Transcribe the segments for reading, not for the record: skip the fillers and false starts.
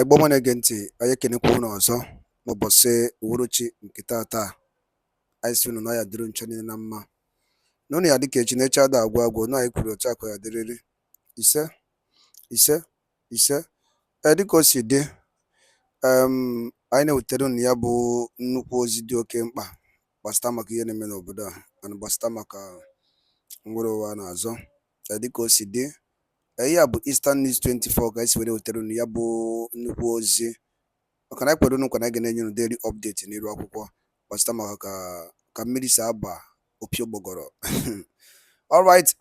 Igbo nwanne gị ntị, anyị ekenekwa unu ọzọ n'ụbọchị uhuruchi nke taata. Anyị sị unu na ya dịrị nche niile na mma. Na unu ya dịka echi na echi ada agwụ agwụ, na anyị kwuru otu akụ ya dịrịrị. Ise ise ise. Dịka o si dị, anyị na-ewetara unu ya bụ nnukwu ozi dị oke mkpa gbasịta maka ihe na-eme n'obodo a na gbasịta maka nwere ụwa na-azọ. Dịka o si dị, ya bụ Eastern News 24 ka anyị si were wetara unu ya bụ nnukwu ozi maka na anyị kwere unu nkwa na anyị ga-enye unu daily update n'iru akwụkwọ gbasịta maka ka mmiri si aba opi ụgbọgọrọ. Alright,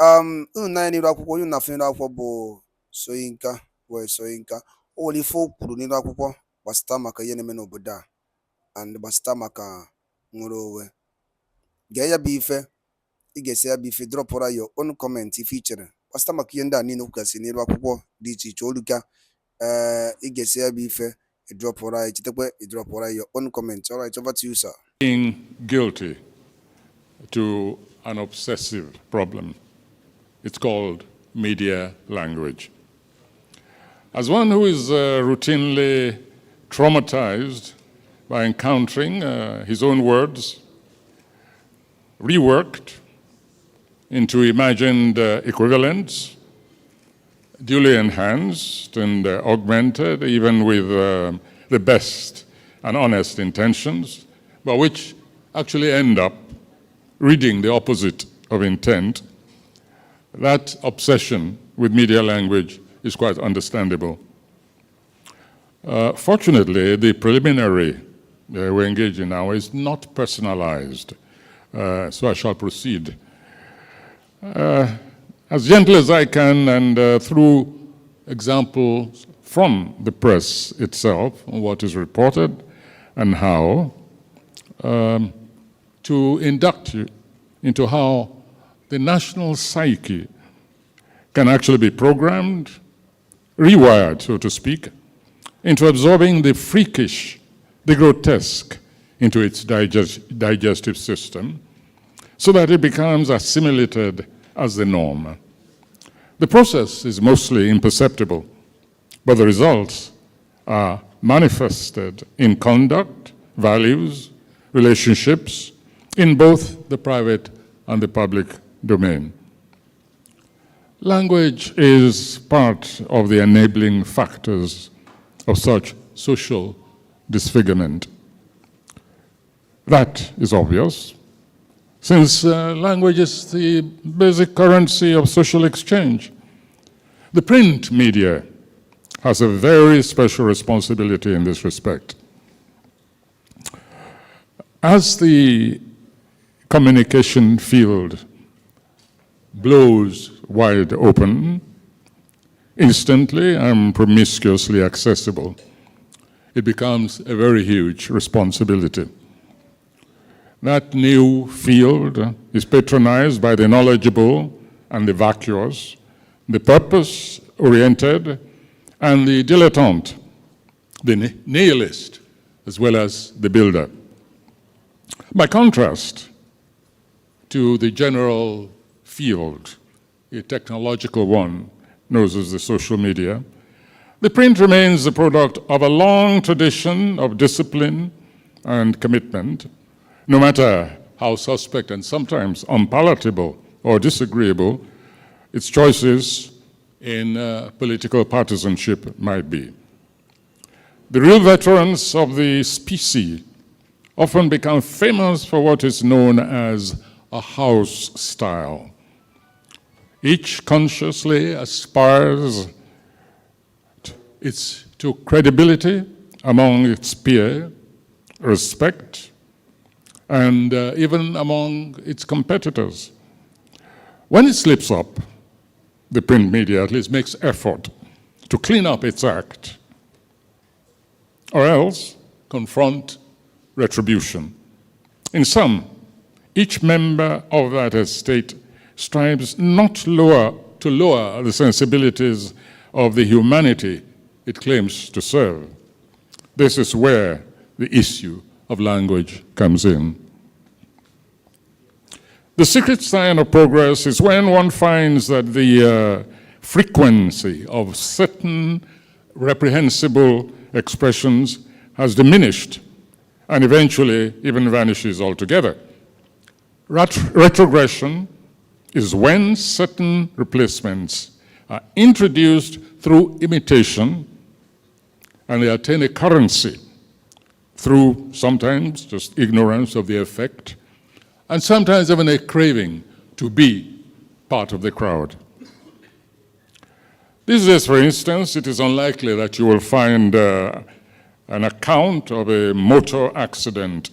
unu na n'iru akwụkwọ, unu na-afụ n'iru akwụkwọ bụ Soyinka, Wole Soyinka. O nwere ife o kwuru n'iru akwụkwọ gbasịta maka ihe na-eme n'obodo a and gbasịta maka nwere onwe. Gee ya bụ ife, ị ga-esi ya bụ ife dropụra your own comment ife i chere gbasịta maka ihe ndị a niile kwugasị n'iru akwụkwọ dị iche iche oluka. Ị ga-esi ya bụ ife dropụra ya, chetakwa dropụra your own comment. Alright, over to you, sir. Being guilty to an obsessive problem. It's called media language. As one who is routinely traumatized by encountering his own words reworked into imagined equivalents, duly enhanced and augmented, even with the best and honest intentions, but which actually end up reading the opposite of intent, that obsession with media language is quite understandable. Fortunately, the preliminary we engage in now is not personalized, so I shall proceed as gentle as I can and through examples from the press itself on what is reported and how, to induct you into how the national psyche can actually be programmed, rewired, so to speak, into absorbing the freakish, the grotesque into its digestive system, so that it becomes assimilated as the norm. The process is mostly imperceptible, but the results are manifested in conduct, values, relationships, in both the private and the public domain. Language is part of the enabling factors of such social disfigurement. That is obvious, since language is the basic currency of social exchange. The print media has a very special responsibility in this respect. As the communication field blows wide open, instantly and promiscuously accessible, it becomes a very huge responsibility. That new field is patronized by the knowledgeable and the vacuous, the purpose-oriented and the dilettante, the nihilist as well as the builder. By contrast to the general field, a technological one, known as the social media, the print remains the product of a long tradition of discipline and commitment, no matter how suspect and sometimes unpalatable or disagreeable its choices in political partisanship might be. The real veterans of the species often become famous for what is known as a house style. Each consciously aspires to credibility among its peers, respect, and even among its competitors. When it slips up, the print media at least makes effort to clean up its act, or else confront retribution. In sum, each member of that estate strives not to lower the sensibilities of the humanity it claims to serve. This is where the issue of language comes in. The secret sign of progress is when one finds that the frequency of certain reprehensible expressions has diminished and eventually even vanishes altogether. Retrogression is when certain replacements are introduced through imitation and they attain a currency through sometimes just ignorance of the effect and sometimes even a craving to be part of the crowd. These days, for instance, it is unlikely that you will find an account of a motor accident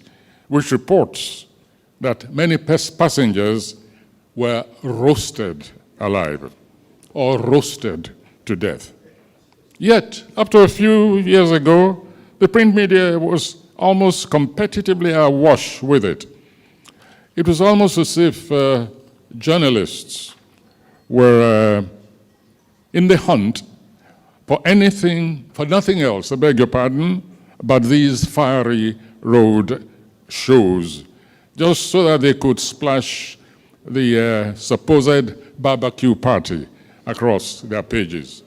which reports that many passengers were roasted alive or roasted to death. Yet, up to a few years ago, the print media was almost competitively awash with it. It was almost as if journalists were in the hunt for nothing else, I beg your pardon, but these fiery road shows, just so that they could splash the supposed barbecue party across their pages.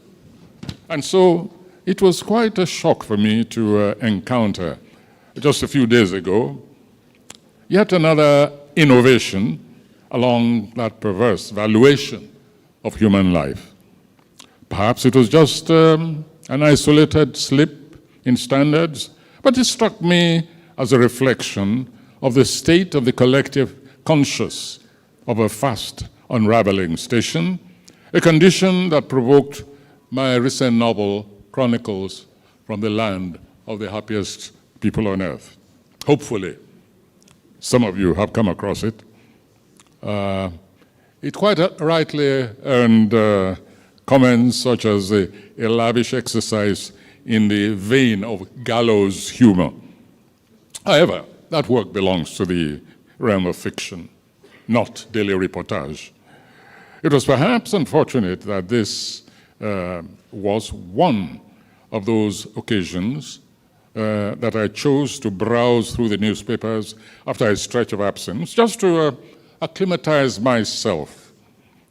And so it was quite a shock for me to encounter, just a few days ago, yet another innovation along that perverse valuation of human life. Perhaps it was just an isolated slip in standards, but it struck me as a reflection of the state of the collective conscious of a fast unraveling station, a condition that provoked my recent novel, Chronicles from the Land of the Happiest People on Earth. Hopefully, some of you have come across it. It quite rightly earned comments such as a lavish exercise in the vein of gallows humor. However, that work belongs to the realm of fiction, not daily reportage. It was perhaps unfortunate that this was one of those occasions that I chose to browse through the newspapers after a stretch of absence, just to acclimatize myself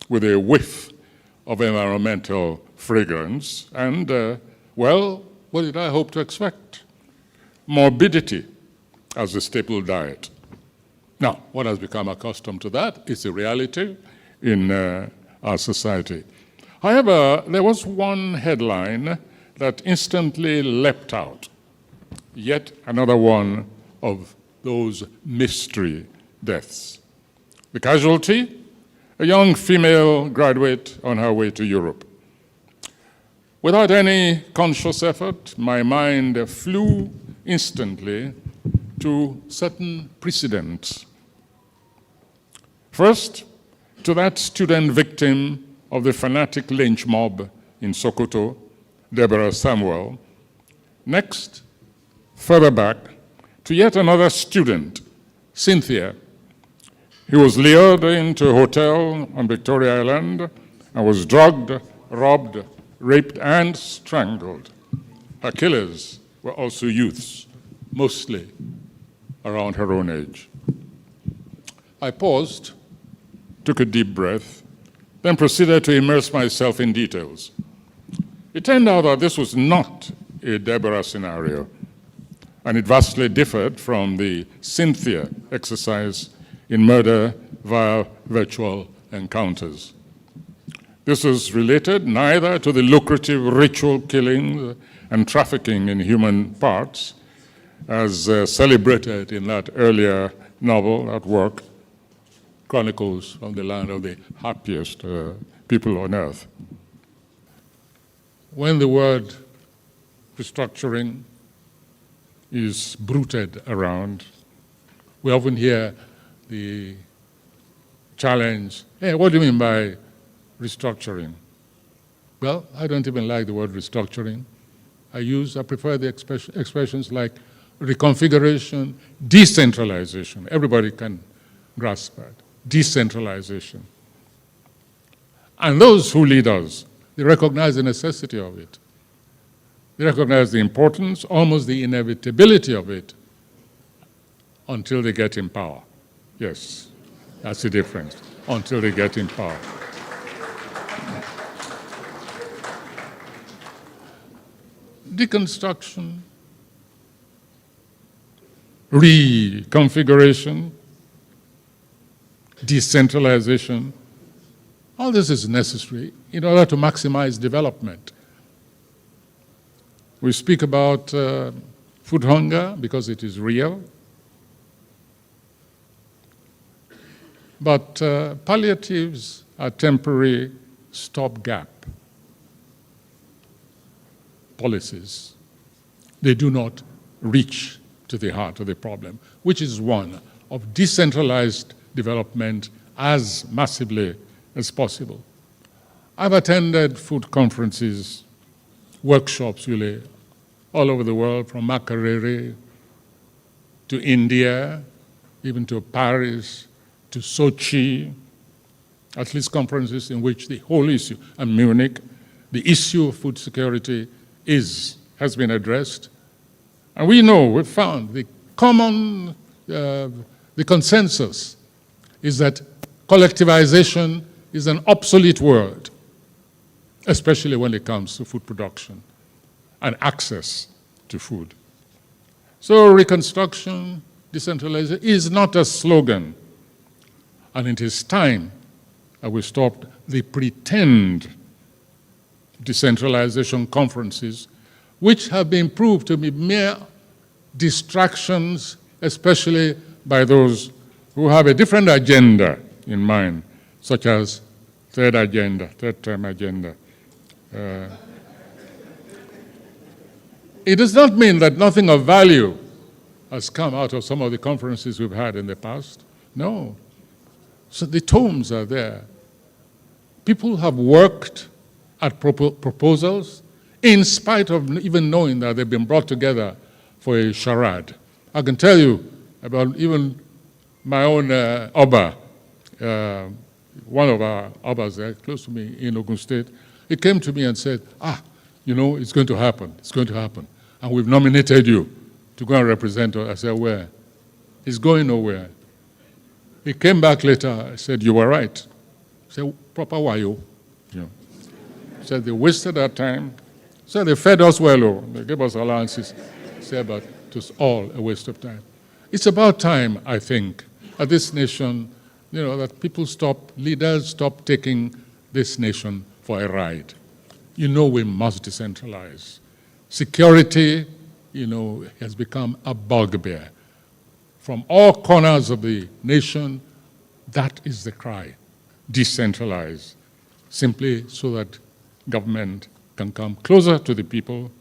with a whiff of environmental fragrance. And, well, what did I hope to expect? Morbidity as the staple diet. Now, one has become accustomed to that. It's a reality in our society. However, there was one headline that instantly leapt out. Yet another one of those mystery deaths. The casualty? A young female graduate on her way to Europe. Without any conscious effort, my mind flew instantly to certain precedents. First, to that student victim of the fanatic lynch mob in Sokoto, Deborah Samuel. Next, further back, to yet another student, Cynthia, who was lured into a hotel on Victoria Island and was drugged, robbed, raped, and strangled. Her killers were also youths, mostly around her own age. I paused, took a deep breath, then proceeded to immerse myself in details. It turned out that this was not a Deborah scenario, and it vastly differed from the Cynthia exercise in murder via virtual encounters. This is related neither to the lucrative ritual killings and trafficking in human parts, as celebrated in that earlier novel, that work, Chronicles from the Land of the Happiest People on Earth. When the word restructuring is bruited around, we often hear the challenge, hey, what do you mean by restructuring? Well, I don't even like the word restructuring. I prefer the expressions like reconfiguration, decentralization. Everybody can grasp that. Decentralization. And those who lead us, they recognize the necessity of it. They recognize the importance, almost the inevitability of it, until they get in power. Yes, that's the difference. Until they get in power. deconstruction, reconfiguration, decentralization. All this is necessary in order to maximize development. We speak about food hunger because it is real. But palliatives are temporary stopgap policies. They do not reach to the heart of the problem, which is one of decentralized development as massively as possible. I've attended food conferences, workshops really, all over the world, from Makerere to India, even to Paris, to Sochi, at least conferences in which the whole issue, and Munich, the issue of food security has been addressed. And we've found the common, the consensus is that collectivization is an obsolete word, especially when it comes to food production and access to food. So reconstruction, decentralization is not a slogan. And it is time that we stopped the pretend decentralization conferences, which have been proved to be mere distractions, especially by those who have a different agenda in mind, such as third term agenda. It does not mean that nothing of value has come out of some of the conferences we've had in the past. No. So the tomes are there. People have worked at proposals in spite of even knowing that they've been brought together for a charade. I can tell you about even my own Oba, one of our Obas there, close to me in Ogun State. He came to me and said, it's going to happen, and we've nominated you to go and represent us. I said, where? He's going nowhere. He came back later, I said, you were right. I said, proper wayo. He said, they wasted our time. He said, they fed us well, they gave us allowances. He said, but it was all a waste of time. It's about time, I think, at this nation, that leaders stop taking this nation for a ride. We must decentralize. Security, has become a bugbear. From all corners of the nation, that is the cry. Decentralize, simply so that government can come closer to the people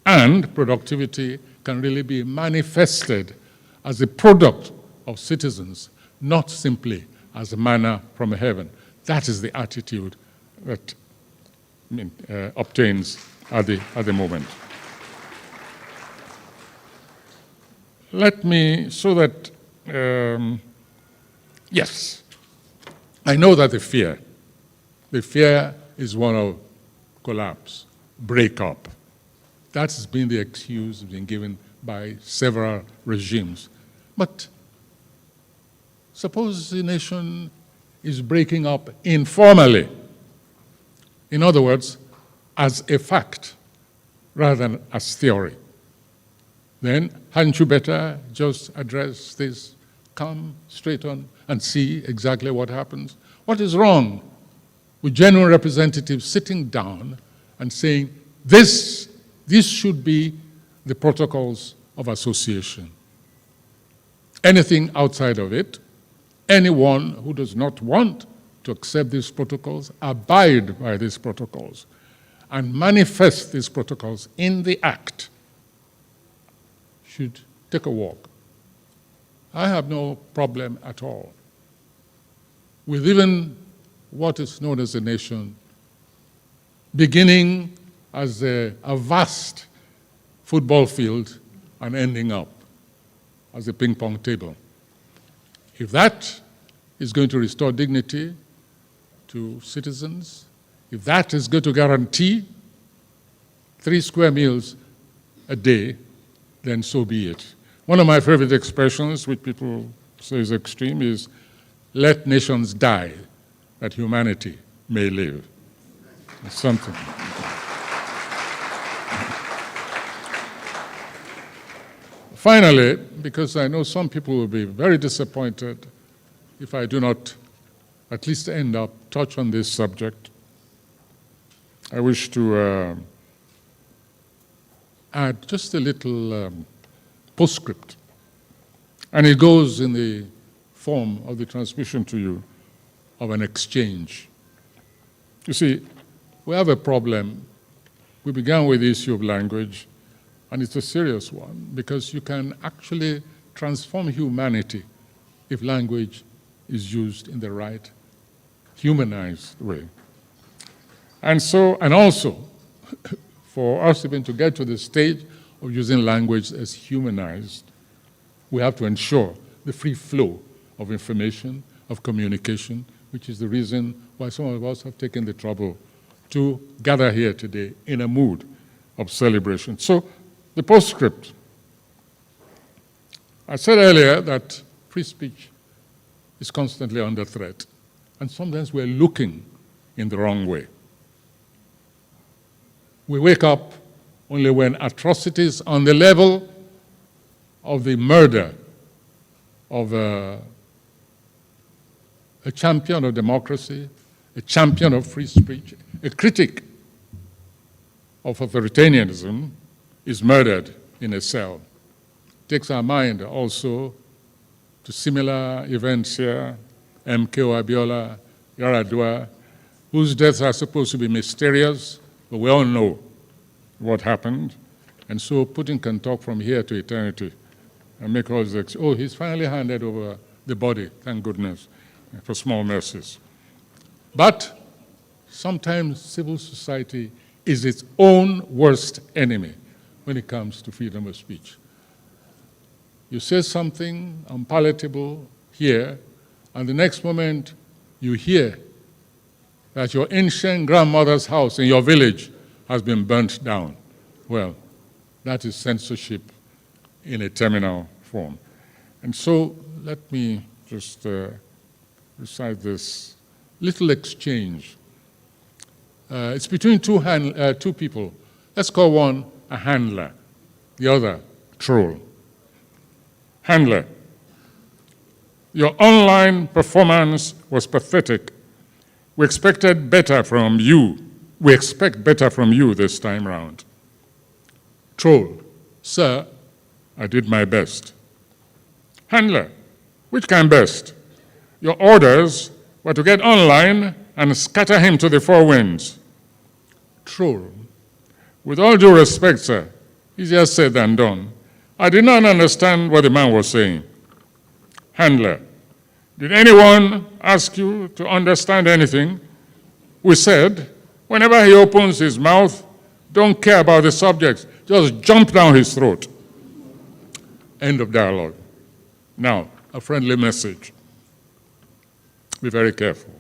and productivity can really be manifested as a product of citizens, not simply as a manna from heaven. That is the attitude that obtains at the moment. Yes, I know that the fear is one of collapse, breakup. That has been the excuse being given by several regimes. But suppose the nation is breaking up informally. In other words, as a fact, rather than as theory. Then hadn't you better just address this, come straight on and see exactly what happens? What is wrong with genuine representatives sitting down and saying, this should be the protocols of association. Anything outside of it, anyone who does not want to accept these protocols, abide by these protocols, and manifest these protocols in the act, should take a walk. I have no problem at all with even what is known as a nation, beginning as a vast football field and ending up as a ping-pong table. If that is going to restore dignity to citizens, if that is going to guarantee 3 square meals a day, then so be it. One of my favorite expressions, which people say is extreme, is, let nations die, that humanity may live. It's something. finally, because I know some people will be very disappointed if I do not at least end up touch on this subject, I wish to add just a little postscript. And it goes in the form of the transmission to you of an exchange. You see, we have a problem. We began with the issue of language, and it's a serious one, because you can actually transform humanity if language is used in the right, humanized way. And also, for us even to get to the stage of using language as humanized, we have to ensure the free flow of information, of communication, which is the reason why some of us have taken the trouble to gather here today in a mood of celebration. So, the postscript. I said earlier that free speech is constantly under threat, and sometimes we're looking in the wrong way. We wake up only when atrocities on the level of the murder of a champion of democracy, a champion of free speech, a critic of authoritarianism is murdered in a cell. It takes our mind also to similar events here, MKO Abiola, Yaradua, whose deaths are supposed to be mysterious, but we all know what happened. And so Putin can talk from here to eternity and make all this, oh, he's finally handed over the body, thank goodness, for small mercies. But sometimes civil society is its own worst enemy when it comes to freedom of speech. You say something unpalatable here, and the next moment you hear that your ancient grandmother's house in your village has been burnt down. Well, that is censorship in a terminal form. And so let me just recite this little exchange. It's between two people. Let's call one a handler, the other troll. Handler, your online performance was pathetic. We expected better from you. We expect better from you this time round. Troll, sir, I did my best. Handler, which kind best? Your orders were to get online and scatter him to the four winds. Troll, with all due respect, sir, easier said than done. I did not understand what the man was saying. Handler, did anyone ask you to understand anything? We said, whenever he opens his mouth, don't care about the subject, just jump down his throat. End of dialogue. Now, a friendly message. Be very careful.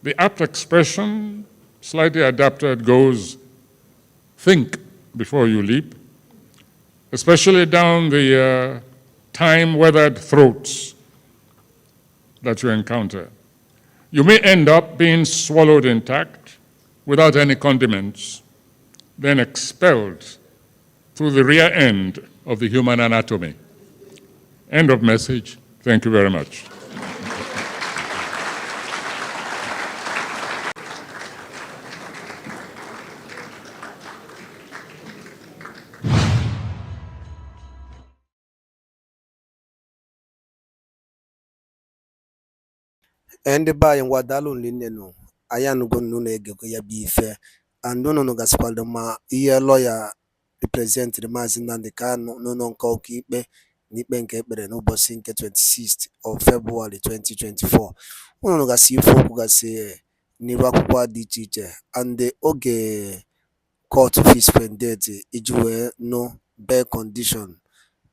The apt expression, slightly adapted, goes, think before you leap, especially down the time-weathered throats that you encounter. You may end up being swallowed intact without any condiments, then expelled through the rear end of the human anatomy. End of message. Thank you very much. Ndị be anyị ngwadalụ nne nụ anyị anụgo nnu na-egekọ ya bụ ife andụ nụnụ gasịkwalụ ma ihe lọya reprezentịrị Maazị Nnamdi Kanu n'ụlọ nke ọkaikpe n'ikpe nke ekpere n'ụbọchị nke 26 of February 2024. Unu gasị ife okwu gasị n'iru akwụkwọ dị iche iche and oge court suspended iji wee nụ bail condition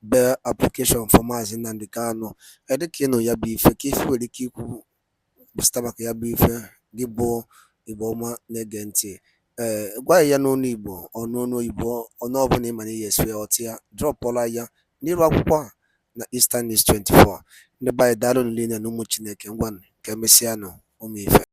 bail application for Maazị Nnamdi Kanu. Dịka ịnụ ya bụ ife ka ife nwere ike ikwu gbasịta maka ya bụ ife gị bụ Igbo ọma na-ege ntị gwa ya n'ọnụ Igbo ọnụ Igbo ọnụ ọbụla ịma na ihe esi ọtị ya drọpụla ya n'iru akwụkwọ a na Eastern News 24. Ndị be anyị daalụ niile na ụmụ Chineke ngwanụ ka emesịa nụ ụmụ ife.